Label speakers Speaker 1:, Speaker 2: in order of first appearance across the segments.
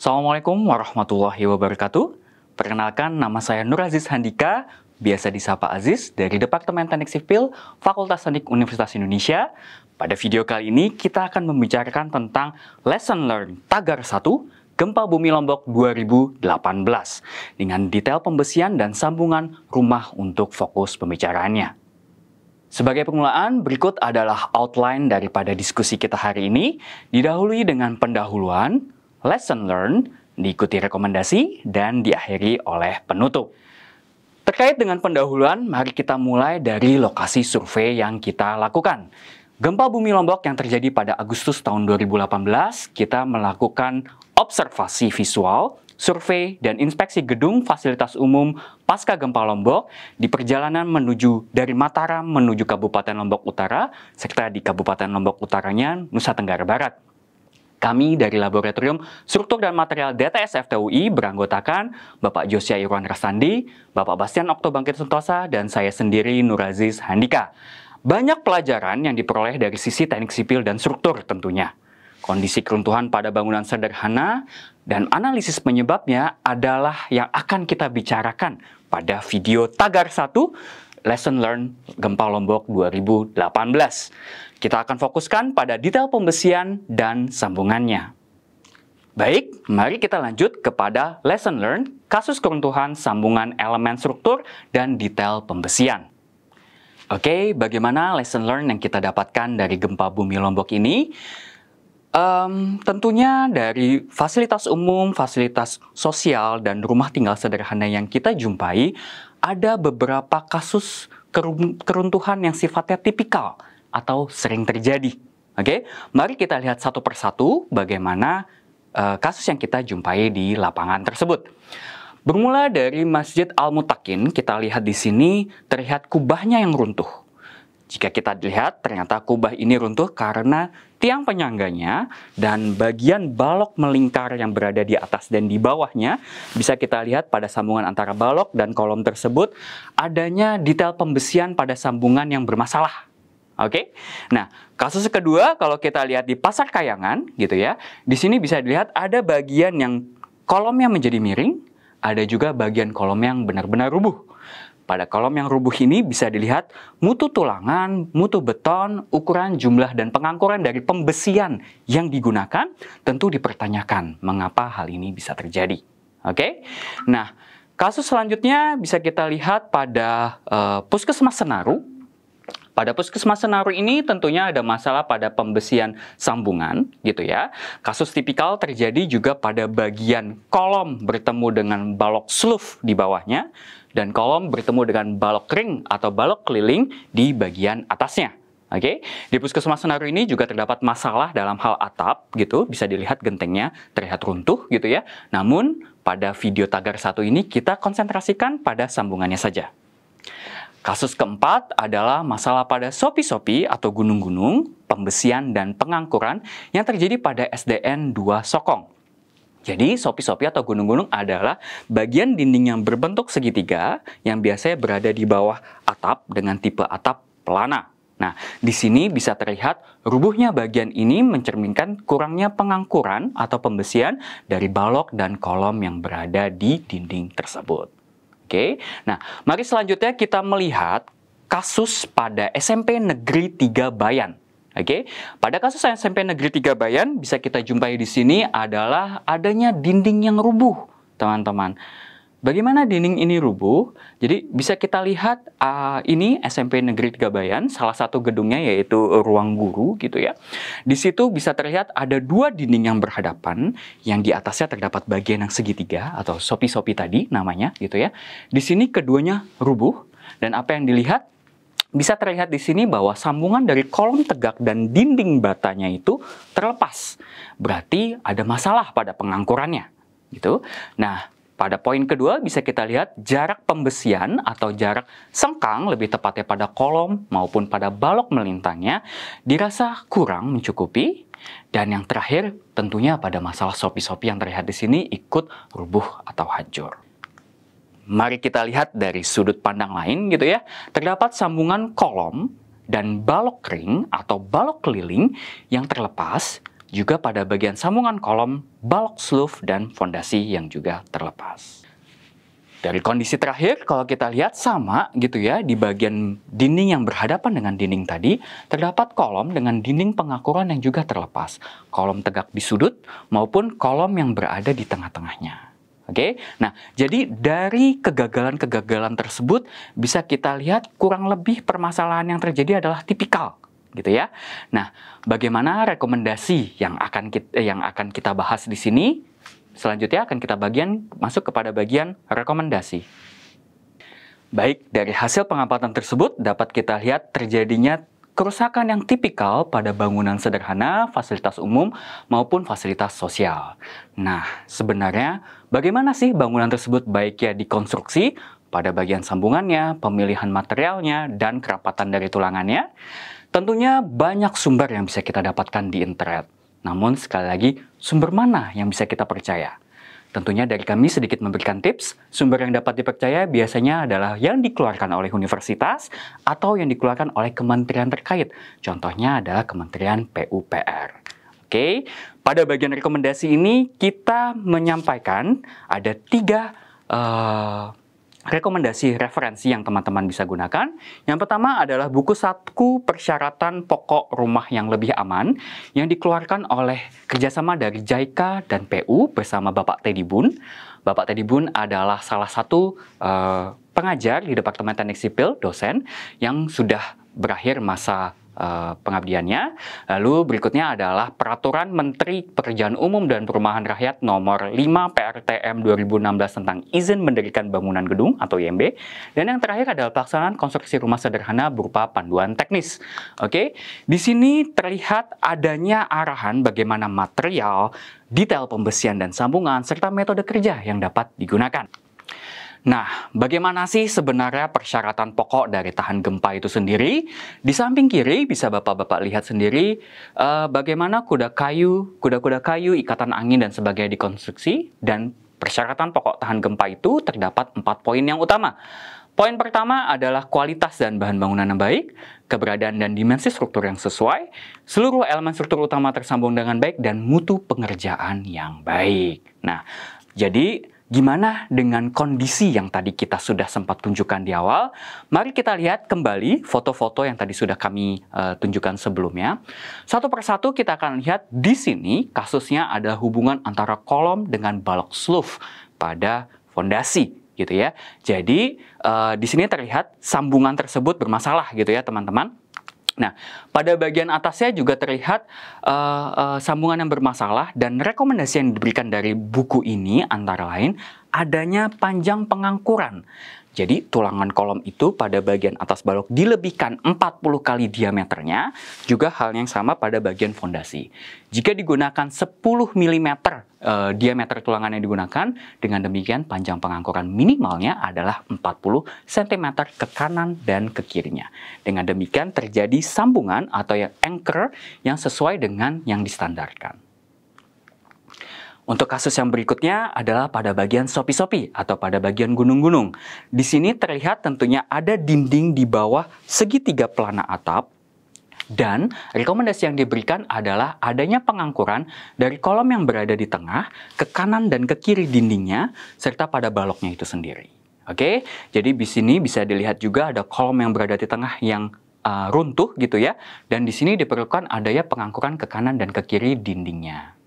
Speaker 1: Assalamualaikum warahmatullahi wabarakatuh. Perkenalkan, nama saya Nur Aziz Handika, biasa disapa Aziz, dari Departemen Teknik Sipil, Fakultas Teknik Universitas Indonesia. Pada video kali ini, kita akan membicarakan tentang Lesson Learned Tagar 1, Gempa Bumi Lombok 2018, dengan detail pembesian dan sambungan rumah untuk fokus pembicaraannya. Sebagai permulaan, berikut adalah outline daripada diskusi kita hari ini, didahului dengan pendahuluan, lesson learned, diikuti rekomendasi, dan diakhiri oleh penutup. Terkait dengan pendahuluan, mari kita mulai dari lokasi survei yang kita lakukan. Gempa Bumi Lombok yang terjadi pada Agustus tahun 2018, kita melakukan observasi visual, survei, dan inspeksi gedung fasilitas umum pasca gempa Lombok di perjalanan dari Mataram menuju Kabupaten Lombok Utara, serta di Kabupaten Lombok Utaranya, Nusa Tenggara Barat. Kami dari Laboratorium Struktur dan Material DTS FTUI beranggotakan Bapak Josia Irwan Rastandi, Bapak Bastian Oktobangkit Sentosa, dan saya sendiri Nur Aziz Handika. Banyak pelajaran yang diperoleh dari sisi teknik sipil dan struktur tentunya. Kondisi keruntuhan pada bangunan sederhana dan analisis penyebabnya adalah yang akan kita bicarakan pada video Tagar 1, Lesson Learned Gempa Lombok 2018. Kita akan fokuskan pada detail pembesian dan sambungannya. Baik, mari kita lanjut kepada Lesson Learned, kasus keruntuhan sambungan elemen struktur dan detail pembesian. Oke, bagaimana lesson learned yang kita dapatkan dari gempa bumi Lombok ini? Tentunya dari fasilitas umum, fasilitas sosial, dan rumah tinggal sederhana yang kita jumpai, ada beberapa kasus keruntuhan yang sifatnya tipikal atau sering terjadi. Oke, mari kita lihat satu persatu bagaimana kasus yang kita jumpai di lapangan tersebut. Bermula dari Masjid Al-Mutakin, kita lihat di sini terlihat kubahnya yang runtuh. Jika kita lihat, ternyata kubah ini runtuh karena tiang penyangganya dan bagian balok melingkar yang berada di atas dan di bawahnya, bisa kita lihat pada sambungan antara balok dan kolom tersebut, adanya detail pembesian pada sambungan yang bermasalah. Oke, nah kasus kedua kalau kita lihat di Pasar Kayangan, gitu ya, di sini bisa dilihat ada bagian yang kolomnya menjadi miring, ada juga bagian kolom yang benar-benar rubuh. Pada kolom yang rubuh ini bisa dilihat mutu tulangan, mutu beton, ukuran, jumlah, dan pengangkuran dari pembesian yang digunakan tentu dipertanyakan mengapa hal ini bisa terjadi. Oke, nah kasus selanjutnya bisa kita lihat pada Puskesmas Senaru. Pada Puskesmas Senaru ini tentunya ada masalah pada pembesian sambungan, gitu ya. Kasus tipikal terjadi juga pada bagian kolom bertemu dengan balok sluf di bawahnya, dan kolom bertemu dengan balok ring atau balok keliling di bagian atasnya. Oke, di Puskesmas Senaru ini juga terdapat masalah dalam hal atap, gitu. Bisa dilihat gentengnya terlihat runtuh, gitu ya. Namun, pada video Tagar 1 ini kita konsentrasikan pada sambungannya saja. Kasus keempat adalah masalah pada sopi-sopi atau gunung-gunung, pembesian dan pengangkuran yang terjadi pada SDN 2 Sokong. Jadi sopi-sopi atau gunung-gunung adalah bagian dinding yang berbentuk segitiga yang biasanya berada di bawah atap dengan tipe atap pelana. Nah, di sini bisa terlihat rubuhnya bagian ini mencerminkan kurangnya pengangkuran atau pembesian dari balok dan kolom yang berada di dinding tersebut. Oke, nah mari selanjutnya kita melihat kasus pada SMP Negeri 3 Bayan. Oke, pada kasus SMP Negeri 3 Bayan bisa kita jumpai di sini adalah adanya dinding yang rubuh, teman-teman. Bagaimana dinding ini rubuh? Jadi bisa kita lihat ini SMP Negeri 3 Bayan, salah satu gedungnya yaitu ruang guru gitu ya. Di situ bisa terlihat ada dua dinding yang berhadapan, yang di atasnya terdapat bagian yang segitiga atau sopi-sopi tadi namanya gitu ya. Di sini keduanya rubuh dan apa yang dilihat? Bisa terlihat di sini bahwa sambungan dari kolom tegak dan dinding batanya itu terlepas. Berarti ada masalah pada pengangkurannya gitu. Nah, pada poin kedua bisa kita lihat jarak pembesian atau jarak sengkang lebih tepatnya pada kolom maupun pada balok melintangnya dirasa kurang mencukupi. Dan yang terakhir tentunya pada masalah sopi-sopi yang terlihat di sini ikut rubuh atau hancur. Mari kita lihat dari sudut pandang lain gitu ya. Terdapat sambungan kolom dan balok ring atau balok keliling yang terlepas juga pada bagian sambungan kolom, balok slough, dan fondasi yang juga terlepas. Dari kondisi terakhir, kalau kita lihat sama gitu ya, di bagian dinding yang berhadapan dengan dinding tadi, terdapat kolom dengan dinding pengakuran yang juga terlepas. Kolom tegak di sudut maupun kolom yang berada di tengah-tengahnya. Oke, nah jadi dari kegagalan-kegagalan tersebut bisa kita lihat kurang lebih permasalahan yang terjadi adalah tipikal. Gitu ya. Nah, bagaimana rekomendasi yang akan kita bahas di sini? Selanjutnya akan kita masuk kepada bagian rekomendasi. Baik, dari hasil pengamatan tersebut dapat kita lihat terjadinya kerusakan yang tipikal pada bangunan sederhana, fasilitas umum, maupun fasilitas sosial. Nah, sebenarnya bagaimana sih bangunan tersebut baiknya dikonstruksi pada bagian sambungannya, pemilihan materialnya, dan kerapatan dari tulangannya? Tentunya banyak sumber yang bisa kita dapatkan di internet. Namun sekali lagi, sumber mana yang bisa kita percaya? Tentunya dari kami sedikit memberikan tips, sumber yang dapat dipercaya biasanya adalah yang dikeluarkan oleh universitas atau yang dikeluarkan oleh kementerian terkait. Contohnya adalah Kementerian PUPR. Oke, pada bagian rekomendasi ini kita menyampaikan ada 3 rekomendasi referensi yang teman-teman bisa gunakan. Yang pertama adalah buku saku persyaratan pokok rumah yang lebih aman yang dikeluarkan oleh kerjasama dari JICA dan PU bersama Bapak Teddy Boon. Bapak Teddy Boon adalah salah satu pengajar di Departemen Teknik Sipil, dosen, yang sudah berakhir masa pengabdiannya. Lalu berikutnya adalah Peraturan Menteri Pekerjaan Umum dan Perumahan Rakyat Nomor 5 PRTM 2016 tentang izin mendirikan bangunan gedung atau IMB. Dan yang terakhir adalah pelaksanaan konstruksi rumah sederhana berupa panduan teknis. Oke, di sini terlihat adanya arahan bagaimana material, detail pembesian dan sambungan serta metode kerja yang dapat digunakan. Nah, bagaimana sih sebenarnya persyaratan pokok dari tahan gempa itu sendiri? Di samping kiri bisa Bapak-Bapak lihat sendiri bagaimana kuda-kuda kayu, ikatan angin dan sebagainya dikonstruksi, dan persyaratan pokok tahan gempa itu terdapat 4 poin yang utama. Poin pertama adalah kualitas dan bahan bangunan yang baik, keberadaan dan dimensi struktur yang sesuai, seluruh elemen struktur utama tersambung dengan baik, dan mutu pengerjaan yang baik. Nah, jadi gimana dengan kondisi yang tadi kita sudah sempat tunjukkan di awal? Mari kita lihat kembali foto-foto yang tadi sudah kami tunjukkan sebelumnya. Satu persatu kita akan lihat di sini kasusnya ada hubungan antara kolom dengan balok slough pada fondasi, gitu ya. Jadi di sini terlihat sambungan tersebut bermasalah, gitu ya teman-teman. Nah, pada bagian atasnya juga terlihat sambungan yang bermasalah, dan rekomendasi yang diberikan dari buku ini antara lain adanya panjang pengangkuran. Jadi tulangan kolom itu pada bagian atas balok dilebihkan 40 kali diameternya, juga hal yang sama pada bagian fondasi. Jika digunakan 10 mm diameter tulangan yang digunakan, dengan demikian panjang pengangkuran minimalnya adalah 40 cm ke kanan dan ke kirinya. Dengan demikian terjadi sambungan atau yang anchor yang sesuai dengan yang distandarkan. Untuk kasus yang berikutnya adalah pada bagian sopi-sopi atau pada bagian gunung-gunung. Di sini terlihat tentunya ada dinding di bawah segitiga pelana atap, dan rekomendasi yang diberikan adalah adanya pengangkuran dari kolom yang berada di tengah ke kanan dan ke kiri dindingnya serta pada baloknya itu sendiri. Oke, jadi di sini bisa dilihat juga ada kolom yang berada di tengah yang runtuh gitu ya, dan di sini diperlukan adanya pengangkuran ke kanan dan ke kiri dindingnya.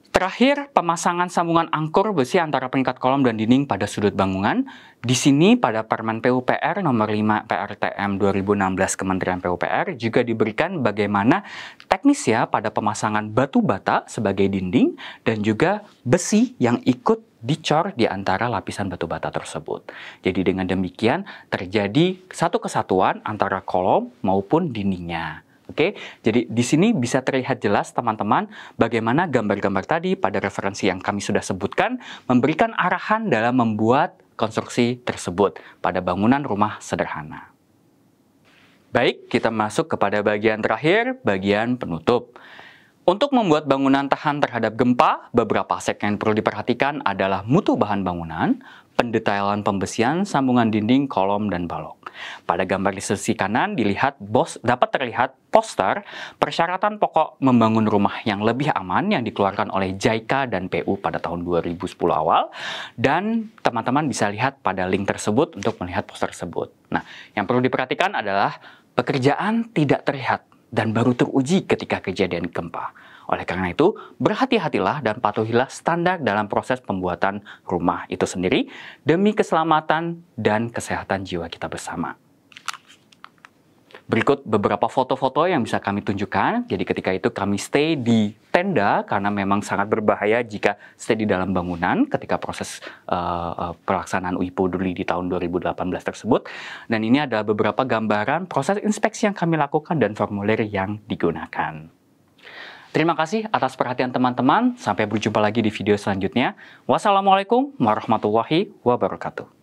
Speaker 1: Terakhir, pemasangan sambungan angkur besi antara pengikat kolom dan dinding pada sudut bangunan. Di sini pada Permen PUPR nomor 5 PRTM 2016 Kementerian PUPR juga diberikan bagaimana teknisnya pada pemasangan batu bata sebagai dinding dan juga besi yang ikut dicor di antara lapisan batu bata tersebut. Jadi dengan demikian terjadi satu kesatuan antara kolom maupun dindingnya. Oke, jadi di sini bisa terlihat jelas teman-teman bagaimana gambar-gambar tadi pada referensi yang kami sudah sebutkan memberikan arahan dalam membuat konstruksi tersebut pada bangunan rumah sederhana. Baik, kita masuk kepada bagian terakhir, bagian penutup. Untuk membuat bangunan tahan terhadap gempa, beberapa aspek yang perlu diperhatikan adalah mutu bahan bangunan, pendetailan pembesian, sambungan dinding, kolom, dan balok. Pada gambar di sisi kanan dapat terlihat poster persyaratan pokok membangun rumah yang lebih aman yang dikeluarkan oleh JICA dan PU pada tahun 2010 awal, dan teman-teman bisa lihat pada link tersebut untuk melihat poster tersebut. Nah, yang perlu diperhatikan adalah pekerjaan tidak terlihat dan baru teruji ketika kejadian gempa. Oleh karena itu, berhati-hatilah dan patuhilah standar dalam proses pembuatan rumah itu sendiri demi keselamatan dan kesehatan jiwa kita bersama. Berikut beberapa foto-foto yang bisa kami tunjukkan. Jadi ketika itu kami stay di tenda karena memang sangat berbahaya jika stay di dalam bangunan ketika proses pelaksanaan UI Peduli di tahun 2018 tersebut. Dan ini adalah beberapa gambaran proses inspeksi yang kami lakukan dan formulir yang digunakan. Terima kasih atas perhatian teman-teman. Sampai berjumpa lagi di video selanjutnya. Wassalamualaikum warahmatullahi wabarakatuh.